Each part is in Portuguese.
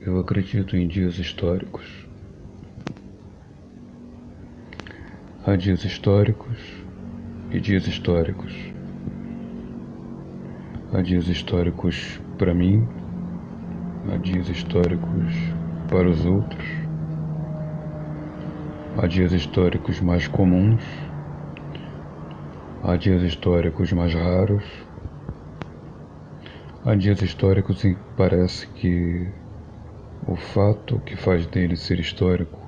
Eu acredito em dias históricos. Há dias históricos e dias históricos. Há dias históricos para mim, há dias históricos para os outros. Há dias históricos mais comuns, há dias históricos mais raros. Há dias históricos em que parece que o fato que faz dele ser histórico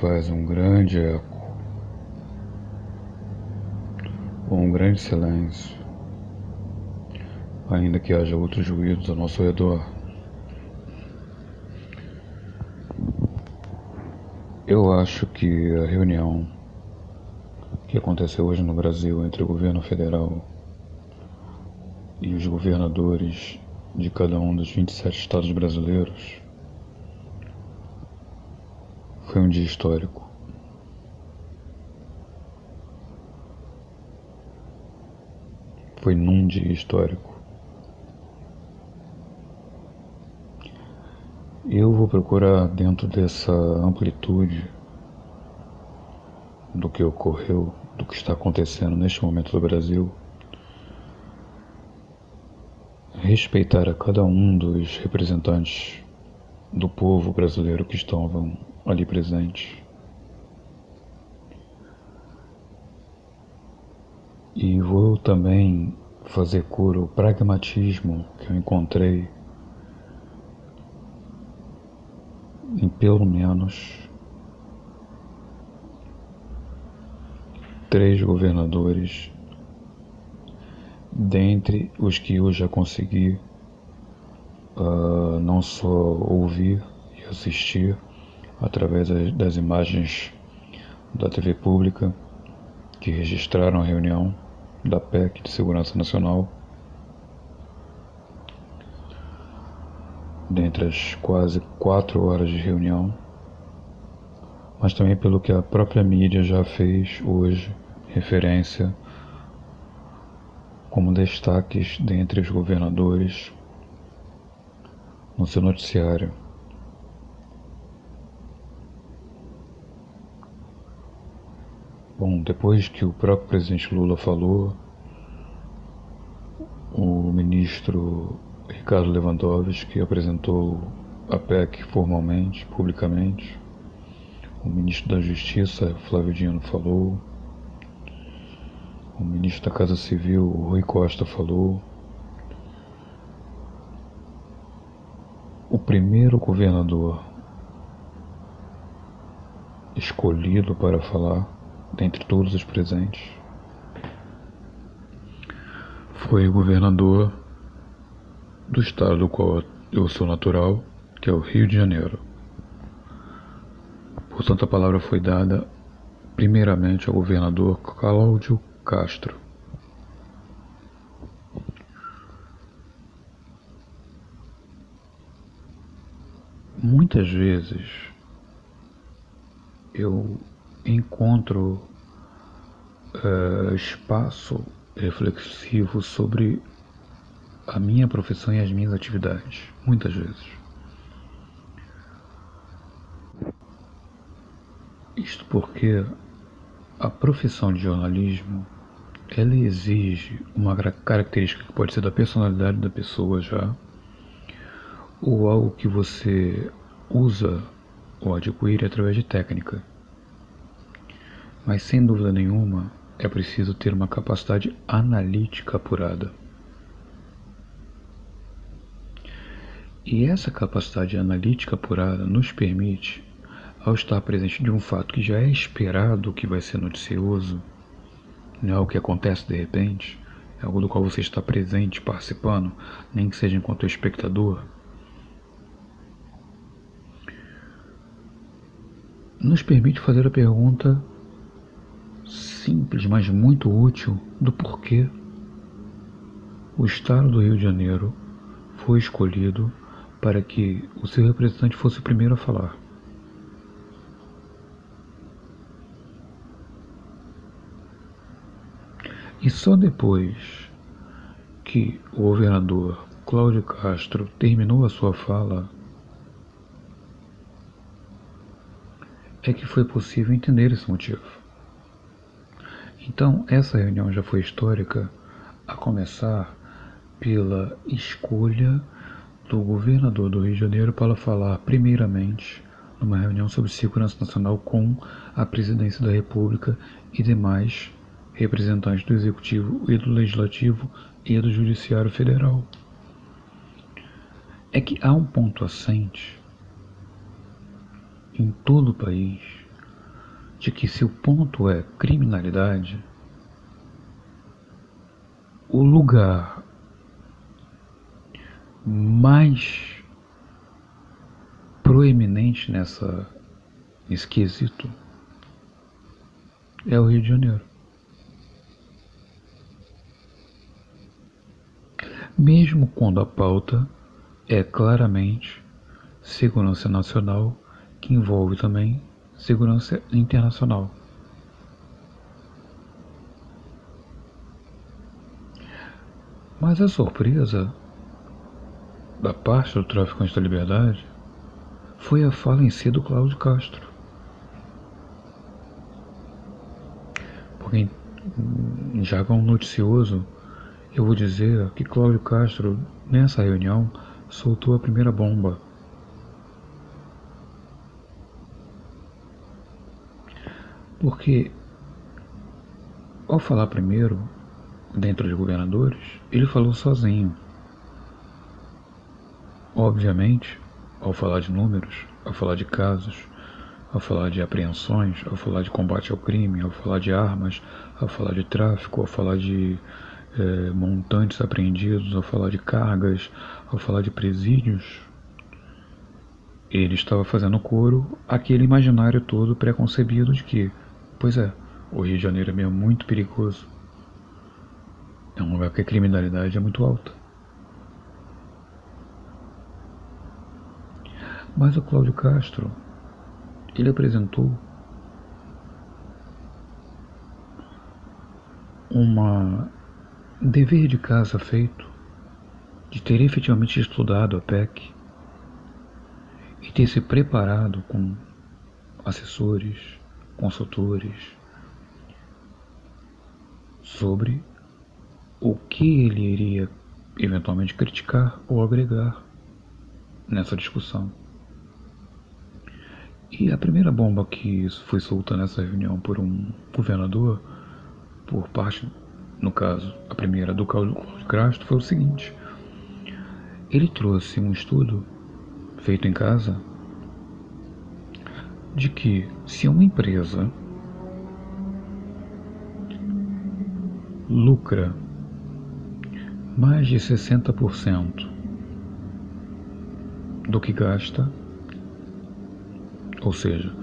faz um grande eco, ou um grande silêncio, ainda que haja outros ruídos ao nosso redor. Eu acho que a reunião que aconteceu hoje no Brasil entre o governo federal e os governadores de cada um dos 27 estados brasileiros foi um dia histórico. Foi num dia histórico. Eu vou procurar, dentro dessa amplitude do que ocorreu, do que está acontecendo neste momento no Brasil, respeitar a cada um dos representantes do povo brasileiro que estavam ali presentes. E vou também fazer coro ao pragmatismo que eu encontrei em pelo menos 3 governadores, dentre os que eu já consegui não só ouvir e assistir através das imagens da TV pública que registraram a reunião da PEC de Segurança Nacional, dentre as quase 4 horas de reunião, mas também pelo que a própria mídia já fez hoje referência como destaques dentre os governadores no seu noticiário. Bom, depois que o próprio presidente Lula falou, o ministro Ricardo Lewandowski apresentou a PEC formalmente, publicamente. O ministro da Justiça, Flávio Dino, falou. O ministro da Casa Civil, Rui Costa, falou. O primeiro governador escolhido para falar, dentre todos os presentes, foi o governador do estado do qual eu sou natural, que é o Rio de Janeiro. Portanto, a palavra foi dada primeiramente ao governador Cláudio Castro. Muitas vezes eu encontro espaço reflexivo sobre a minha profissão e as minhas atividades, muitas vezes. Isto porque a profissão de jornalismo, ela exige uma característica que pode ser da personalidade da pessoa já, ou algo que você usa ou adquire através de técnica. Mas sem dúvida nenhuma é preciso ter uma capacidade analítica apurada. E essa capacidade analítica apurada nos permite, ao estar presente de um fato que já é esperado que vai ser noticioso, não é algo que acontece de repente, é algo do qual você está presente, participando, nem que seja enquanto espectador, nos permite fazer a pergunta simples, mas muito útil, do porquê o estado do Rio de Janeiro foi escolhido para que o seu representante fosse o primeiro a falar. E só depois que o governador Cláudio Castro terminou a sua fala, é que foi possível entender esse motivo. Então, essa reunião já foi histórica, a começar pela escolha do governador do Rio de Janeiro para falar, primeiramente, numa reunião sobre segurança nacional com a presidência da República e demais representantes do Executivo e do Legislativo e do Judiciário Federal. É que há um ponto assente em todo o país de que, se o ponto é criminalidade, o lugar mais proeminente nesse quesito é o Rio de Janeiro. Mesmo quando a pauta é claramente segurança nacional, que envolve também segurança internacional. Mas a surpresa da parte do Traficante da Liberdade foi a fala em si do Cláudio Castro. Porque em jargão noticioso, eu vou dizer que Cláudio Castro, nessa reunião, soltou a primeira bomba. Porque, ao falar primeiro, dentro de governadores, ele falou sozinho. Obviamente, ao falar de números, ao falar de casos, ao falar de apreensões, ao falar de combate ao crime, ao falar de armas, ao falar de tráfico, ao falar de montantes apreendidos, ao falar de cargas, ao falar de presídios, ele estava fazendo coro àquele imaginário todo preconcebido de que, pois é, o Rio de Janeiro é mesmo muito perigoso. É um lugar que a criminalidade é muito alta. Mas o Cláudio Castro, ele apresentou um dever de casa feito de ter efetivamente estudado a PEC e ter se preparado com assessores, consultores, sobre o que ele iria eventualmente criticar ou agregar nessa discussão. E a primeira bomba que foi solta nessa reunião por um governador, por parte, no caso, a primeira do Cláudio Castro, foi o seguinte: ele trouxe um estudo feito em casa de que, se uma empresa lucra mais de 60% do que gasta, ou seja,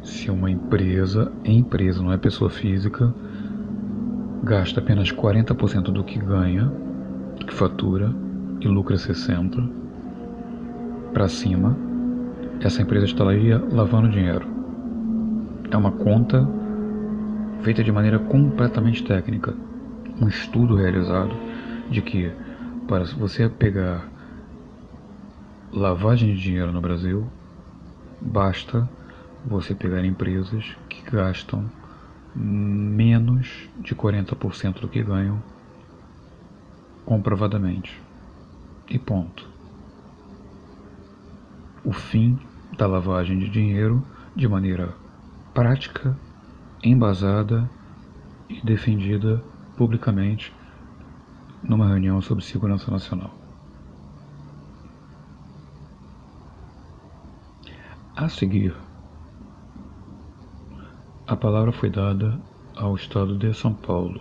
se uma empresa não é pessoa física, gasta apenas 40% do que ganha, que fatura, e lucra 60% para cima, essa empresa estaria lavando dinheiro. É uma conta feita de maneira completamente técnica. Um estudo realizado de que, para você pegar lavagem de dinheiro no Brasil, basta você pegar empresas que gastam menos de 40% do que ganham, comprovadamente. E ponto. O fim da lavagem de dinheiro, de maneira prática, embasada e defendida publicamente numa reunião sobre segurança nacional. A seguir, a palavra foi dada ao Estado de São Paulo.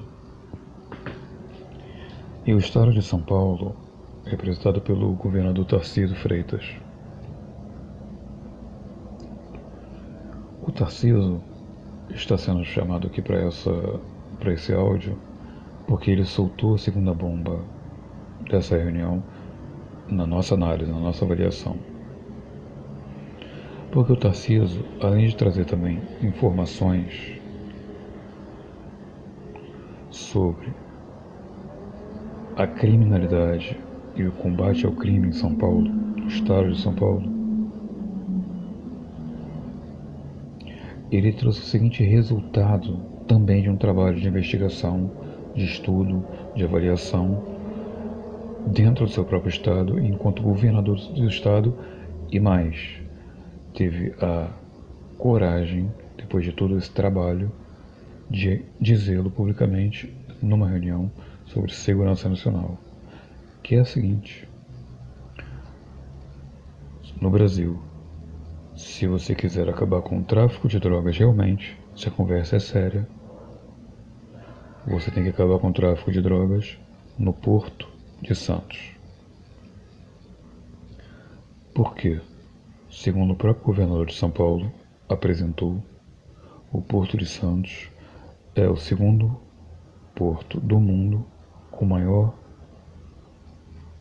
E o Estado de São Paulo, representado pelo governador Tarcísio Freitas. O Tarcísio está sendo chamado aqui para esse áudio porque ele soltou a segunda bomba dessa reunião na nossa análise, na nossa avaliação. Porque o Tarcísio, além de trazer também informações sobre a criminalidade e o combate ao crime em São Paulo, no estado de São Paulo, ele trouxe o seguinte resultado também de um trabalho de investigação, de estudo, de avaliação dentro do seu próprio estado, enquanto governador do estado, e mais, teve a coragem, depois de todo esse trabalho, de dizê-lo publicamente numa reunião sobre segurança nacional, que é a seguinte: no Brasil, se você quiser acabar com o tráfico de drogas realmente, se a conversa é séria, você tem que acabar com o tráfico de drogas no Porto de Santos. Por quê? Segundo o próprio governador de São Paulo apresentou, o Porto de Santos é o segundo porto do mundo com maior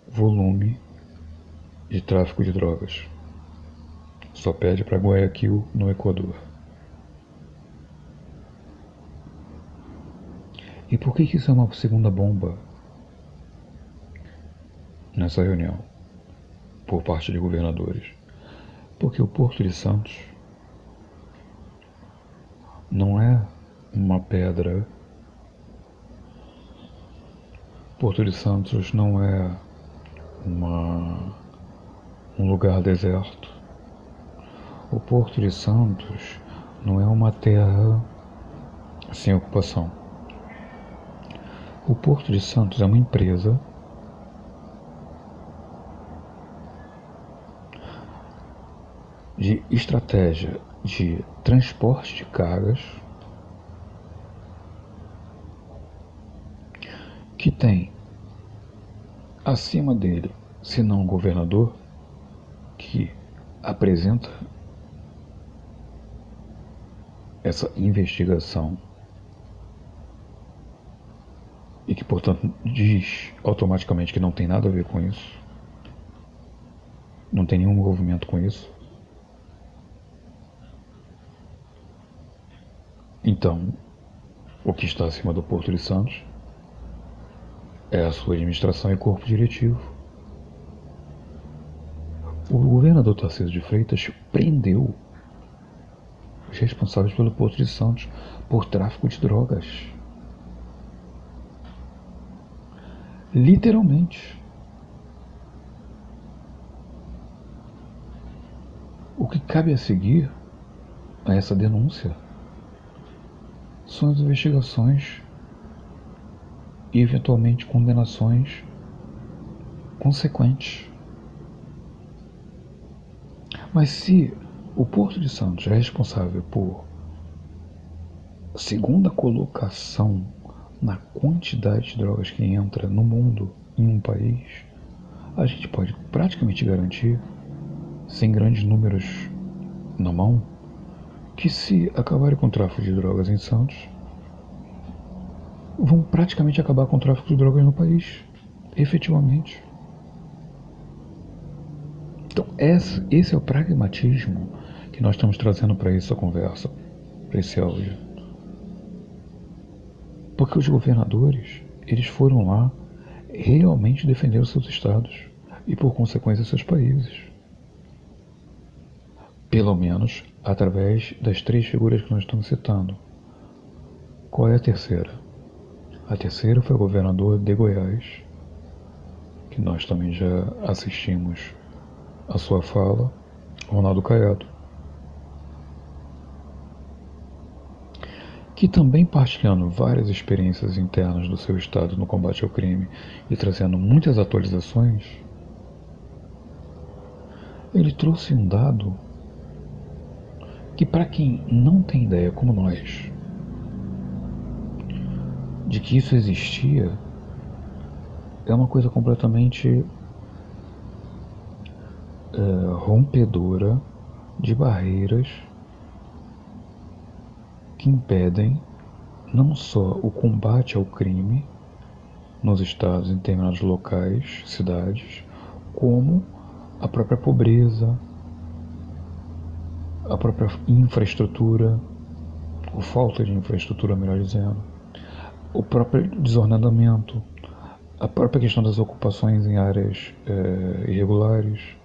volume de tráfico de drogas. Só perde para Guayaquil, no Equador. E por que isso é uma segunda bomba nessa reunião, por parte de governadores? Porque o Porto de Santos não é uma pedra. Porto de Santos não é um lugar deserto. O Porto de Santos não é uma terra sem ocupação. O Porto de Santos é uma empresa de estratégia de transporte de cargas que tem acima dele, se não o governador, que apresenta essa investigação e que, portanto, diz automaticamente que não tem nada a ver com isso, não tem nenhum envolvimento com isso. Então, o que está acima do Porto de Santos é a sua administração e corpo diretivo. O governador Tarcísio de Freitas prendeu os responsáveis pelo Porto de Santos por tráfico de drogas. Literalmente. O que cabe a seguir a essa denúncia são as investigações e eventualmente condenações consequentes. Mas se o Porto de Santos é responsável por segunda colocação na quantidade de drogas que entra no mundo em um país, a gente pode praticamente garantir, sem grandes números na mão, que se acabarem com o tráfico de drogas em Santos, vão praticamente acabar com o tráfico de drogas no país, efetivamente. Então esse é o pragmatismo que nós estamos trazendo para essa conversa, para esse áudio. Porque os governadores, eles foram lá realmente defender os seus estados e, por consequência, seus países. Pelo menos através das três figuras que nós estamos citando. Qual é a terceira? A terceira foi o governador de Goiás, que nós também já assistimos a sua fala, Ronaldo Caiado, que também, partilhando várias experiências internas do seu estado no combate ao crime e trazendo muitas atualizações, ele trouxe um dado que, para quem não tem ideia como nós de que isso existia, é uma coisa completamente rompedora de barreiras que impedem não só o combate ao crime nos estados, em determinados locais, cidades, como a própria pobreza, a própria infraestrutura, ou falta de infraestrutura, melhor dizendo, o próprio desordenamento, a própria questão das ocupações em áreas irregulares.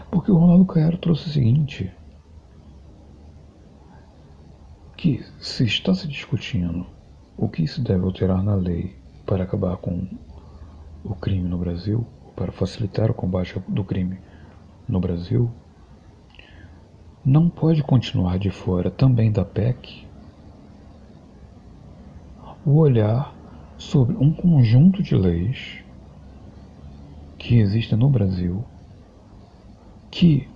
Porque o Ronaldo Caiado trouxe o seguinte, que se está se discutindo o que se deve alterar na lei para acabar com o crime no Brasil, para facilitar o combate do crime no Brasil, não pode continuar de fora também da PEC o olhar sobre um conjunto de leis que existem no Brasil que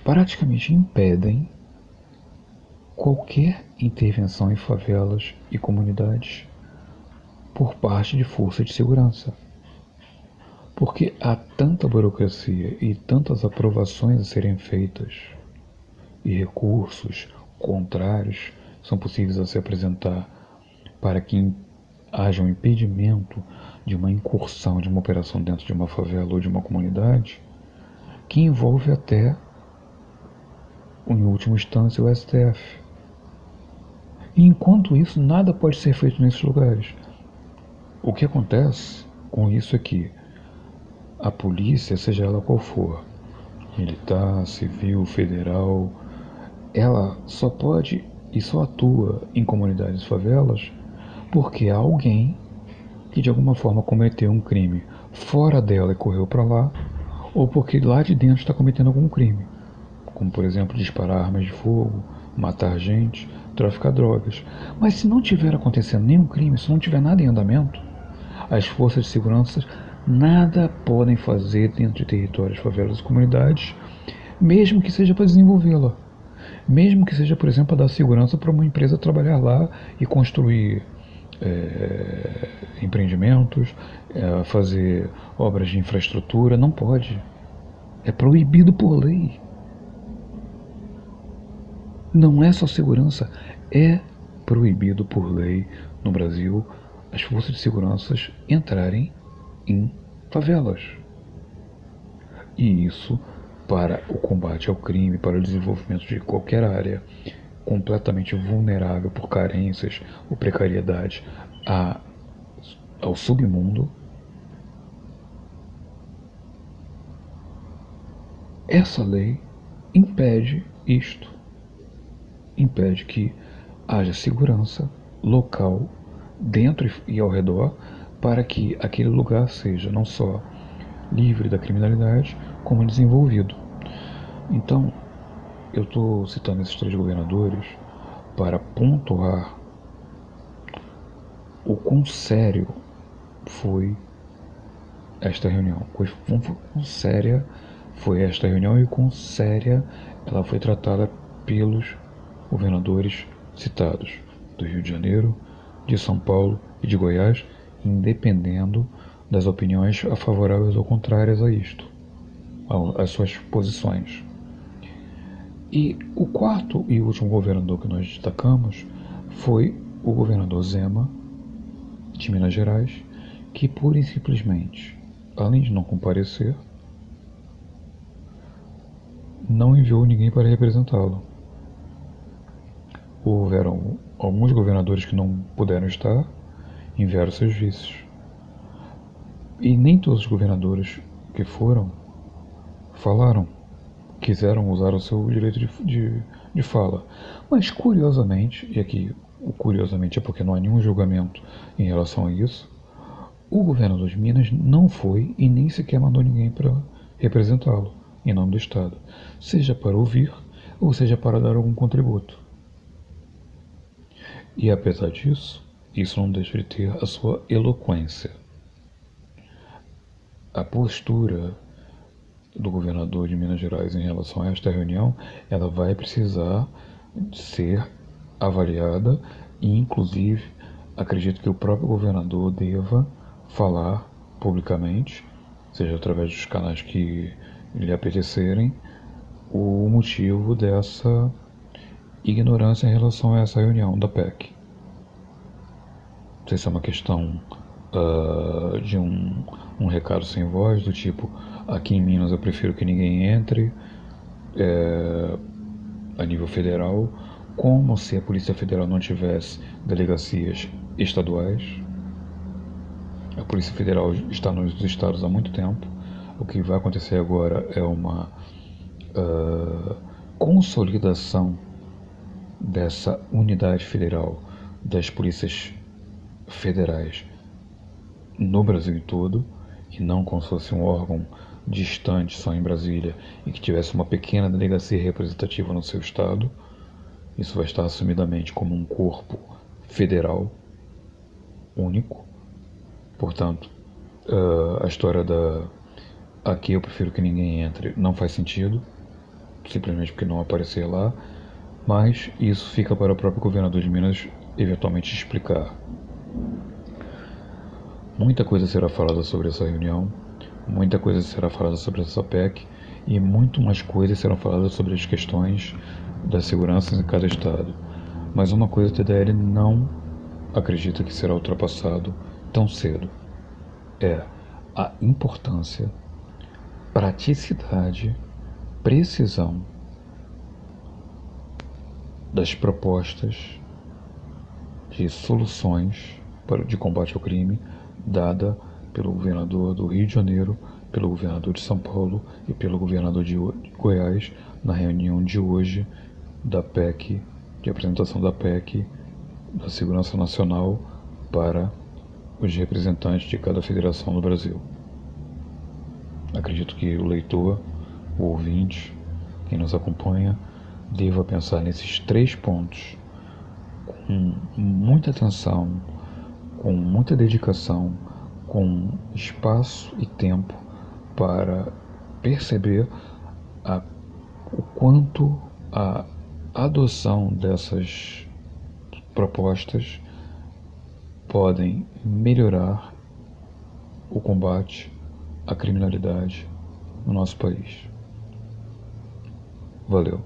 praticamente impedem qualquer intervenção em favelas e comunidades por parte de forças de segurança. Porque há tanta burocracia e tantas aprovações a serem feitas e recursos contrários são possíveis a se apresentar para que haja um impedimento de uma incursão, de uma operação dentro de uma favela ou de uma comunidade, que envolve até, em última instância, o STF. E enquanto isso, nada pode ser feito nesses lugares. O que acontece com isso é que a polícia, seja ela qual for, militar, civil, federal, ela só pode e só atua em comunidades favelas porque há alguém que de alguma forma cometeu um crime fora dela e correu para lá, ou porque lá de dentro está cometendo algum crime, como por exemplo disparar armas de fogo, matar gente, traficar drogas. Mas se não tiver acontecendo nenhum crime, se não tiver nada em andamento, as forças de segurança nada podem fazer dentro de territórios, favelas e comunidades, mesmo que seja para desenvolvê-la. Mesmo que seja, por exemplo, para dar segurança para uma empresa trabalhar lá e construir empreendimentos, fazer obras de infraestrutura, não pode. É proibido por lei. Não é só segurança, é proibido por lei no Brasil as forças de segurança entrarem em favelas. E isso para o combate ao crime, para o desenvolvimento de qualquer área completamente vulnerável por carências ou precariedade ao submundo. Essa lei impede isto. Impede que haja segurança local dentro e ao redor para que aquele lugar seja não só livre da criminalidade, como desenvolvido. Então, eu estou citando esses três governadores para pontuar o quão sério foi esta reunião, quão séria foi esta reunião e quão séria ela foi tratada pelos governadores citados do Rio de Janeiro, de São Paulo e de Goiás, independendo das opiniões favoráveis ou contrárias a isto, às suas posições. E o quarto e último governador que nós destacamos foi o governador Zema, de Minas Gerais, que pura e simplesmente, além de não comparecer, não enviou ninguém para representá-lo. Houveram alguns governadores que não puderam estar, enviaram seus vices. E nem todos os governadores que foram falaram, quiseram usar o seu direito de fala. Mas curiosamente, e aqui o curiosamente é porque não há nenhum julgamento em relação a isso, o governador de Minas não foi e nem sequer mandou ninguém para representá-lo em nome do Estado, seja para ouvir ou seja para dar algum contributo. E apesar disso, isso não deixa de ter a sua eloquência. A postura do governador de Minas Gerais em relação a esta reunião, ela vai precisar ser avaliada e, inclusive, acredito que o próprio governador deva falar publicamente, seja através dos canais que lhe apetecerem, o motivo dessa ignorância em relação a essa reunião da PEC. Não sei se é uma questão de um recado sem voz, do tipo, aqui em Minas eu prefiro que ninguém entre, a nível federal, como se a Polícia Federal não tivesse delegacias estaduais. A Polícia Federal está nos estados há muito tempo. O que vai acontecer agora é uma consolidação dessa unidade federal das polícias federais no Brasil todo, e não como se fosse um órgão distante só em Brasília e que tivesse uma pequena delegacia representativa no seu estado. Isso vai estar assumidamente como um corpo federal único. Portanto, a história da aqui eu prefiro que ninguém entre não faz sentido, simplesmente porque não aparecer lá, mas isso fica para o próprio governador de Minas eventualmente explicar. Muita coisa será falada sobre essa reunião, muita coisa será falada sobre essa PEC e muito mais coisas serão faladas sobre as questões da segurança em cada estado. Mas uma coisa a TDL não acredita que será ultrapassado tão cedo: é a importância, praticidade, precisão das propostas de soluções de combate ao crime dada pelo governador do Rio de Janeiro, pelo governador de São Paulo e pelo governador de Goiás na reunião de hoje da PEC, de apresentação da PEC da Segurança Nacional para os representantes de cada federação do Brasil. Acredito que o leitor, o ouvinte, quem nos acompanha, deva pensar nesses 3 pontos com muita atenção, com muita dedicação, com espaço e tempo para perceber o quanto a adoção dessas propostas podem melhorar o combate à criminalidade no nosso país. Valeu.